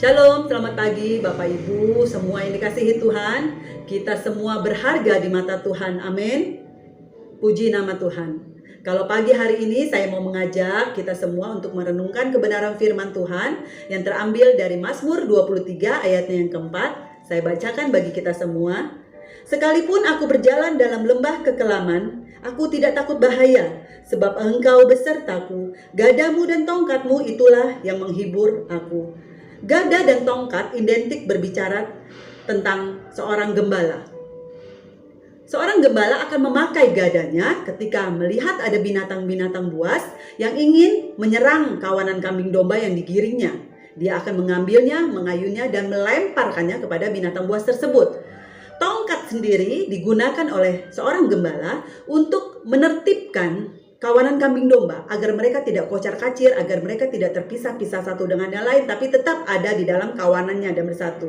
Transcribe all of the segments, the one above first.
Shalom, selamat pagi Bapak Ibu, semua yang dikasihi Tuhan. Kita semua berharga di mata Tuhan, amin. Puji nama Tuhan. Kalau pagi hari ini saya mau mengajak kita semua untuk merenungkan kebenaran firman Tuhan yang terambil dari Mazmur 23 ayatnya yang keempat. Saya bacakan bagi kita semua. Sekalipun aku berjalan dalam lembah kekelaman, aku tidak takut bahaya, sebab Engkau besertaku. Gadamu dan tongkatmu itulah yang menghibur aku. Gada dan tongkat identik berbicara tentang seorang gembala. Seorang gembala akan memakai gadanya ketika melihat ada binatang-binatang buas yang ingin menyerang kawanan kambing domba yang digiringnya. Dia akan mengambilnya, mengayunnya, dan melemparkannya kepada binatang buas tersebut. Tongkat sendiri digunakan oleh seorang gembala untuk menertibkan kawanan kambing domba agar mereka tidak kocar-kacir, agar mereka tidak terpisah-pisah satu dengan yang lain, tapi tetap ada di dalam kawanannya dan bersatu.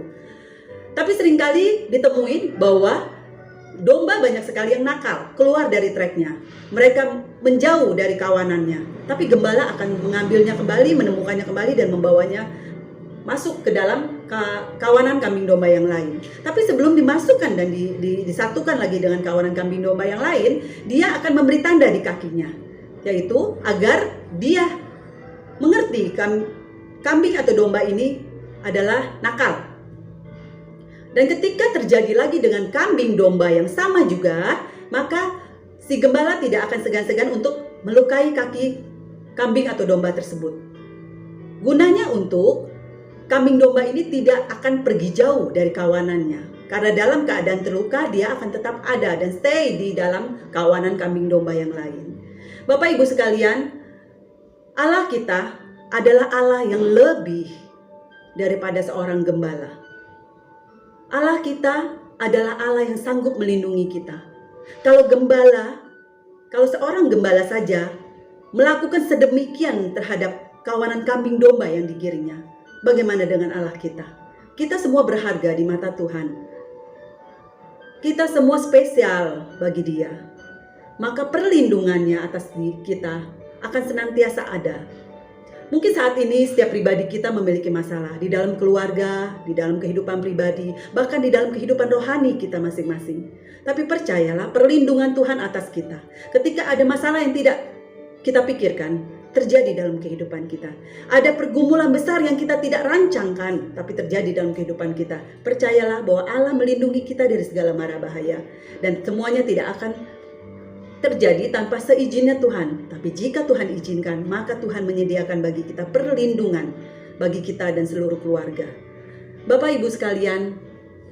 Tapi seringkali ditemuin bahwa domba banyak sekali yang nakal, keluar dari treknya. Mereka menjauh dari kawanannya, tapi gembala akan mengambilnya kembali, menemukannya kembali, dan membawanya masuk ke dalam kawanan kambing domba yang lain. Tapi sebelum dimasukkan dan disatukan lagi dengan kawanan kambing domba yang lain, dia akan memberi tanda di kakinya, yaitu agar dia mengerti kambing atau domba ini adalah nakal. Dan ketika terjadi lagi dengan kambing domba yang sama juga, maka si gembala tidak akan segan-segan untuk melukai kaki kambing atau domba tersebut. Gunanya untuk kambing domba ini tidak akan pergi jauh dari kawanannya. Karena dalam keadaan terluka, dia akan tetap ada dan stay di dalam kawanan kambing domba yang lain. Bapak Ibu sekalian, Allah kita adalah Allah yang lebih daripada seorang gembala. Allah kita adalah Allah yang sanggup melindungi kita. Kalau seorang gembala saja melakukan sedemikian terhadap kawanan kambing domba yang digiringnya, bagaimana dengan Allah kita? Kita semua berharga di mata Tuhan. Kita semua spesial bagi Dia. Maka perlindungannya atas kita akan senantiasa ada. Mungkin saat ini setiap pribadi kita memiliki masalah di dalam keluarga, di dalam kehidupan pribadi, bahkan di dalam kehidupan rohani kita masing-masing. Tapi percayalah, perlindungan Tuhan atas kita. Ketika ada masalah yang tidak kita pikirkan terjadi dalam kehidupan kita, ada pergumulan besar yang kita tidak rancangkan tapi terjadi dalam kehidupan kita, percayalah bahwa Allah melindungi kita dari segala mara bahaya. Dan semuanya tidak akan terjadi tanpa seizinnya Tuhan. Tapi jika Tuhan izinkan, maka Tuhan menyediakan bagi kita perlindungan bagi kita dan seluruh keluarga. Bapak Ibu sekalian,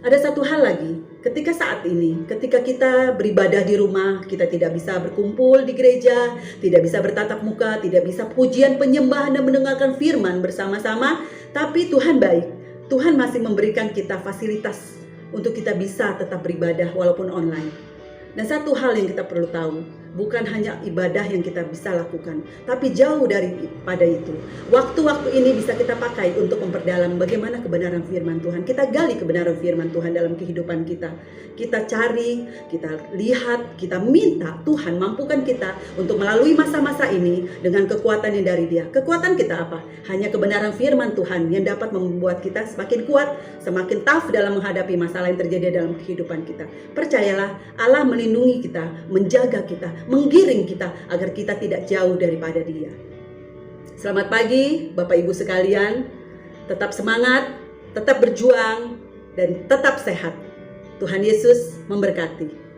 ada satu hal lagi. Ketika saat ini, ketika kita beribadah di rumah, kita tidak bisa berkumpul di gereja, tidak bisa bertatap muka, tidak bisa pujian penyembahan dan mendengarkan firman bersama-sama, tapi Tuhan baik. Tuhan masih memberikan kita fasilitas untuk kita bisa tetap beribadah walaupun online. Dan satu hal yang kita perlu tahu, bukan hanya ibadah yang kita bisa lakukan, tapi jauh daripada itu. Waktu-waktu ini bisa kita pakai untuk memperdalam bagaimana kebenaran firman Tuhan. Kita gali kebenaran firman Tuhan dalam kehidupan kita. Kita cari, kita lihat, kita minta Tuhan mampukan kita untuk melalui masa-masa ini dengan kekuatan yang dari Dia. Kekuatan kita apa? Hanya kebenaran firman Tuhan yang dapat membuat kita semakin kuat, semakin tough dalam menghadapi masalah yang terjadi dalam kehidupan kita. Percayalah, Allah melindungi kita, menjaga kita, menggiring kita agar kita tidak jauh daripada Dia. Selamat pagi Bapak Ibu sekalian. Tetap semangat, tetap berjuang, dan tetap sehat. Tuhan Yesus memberkati.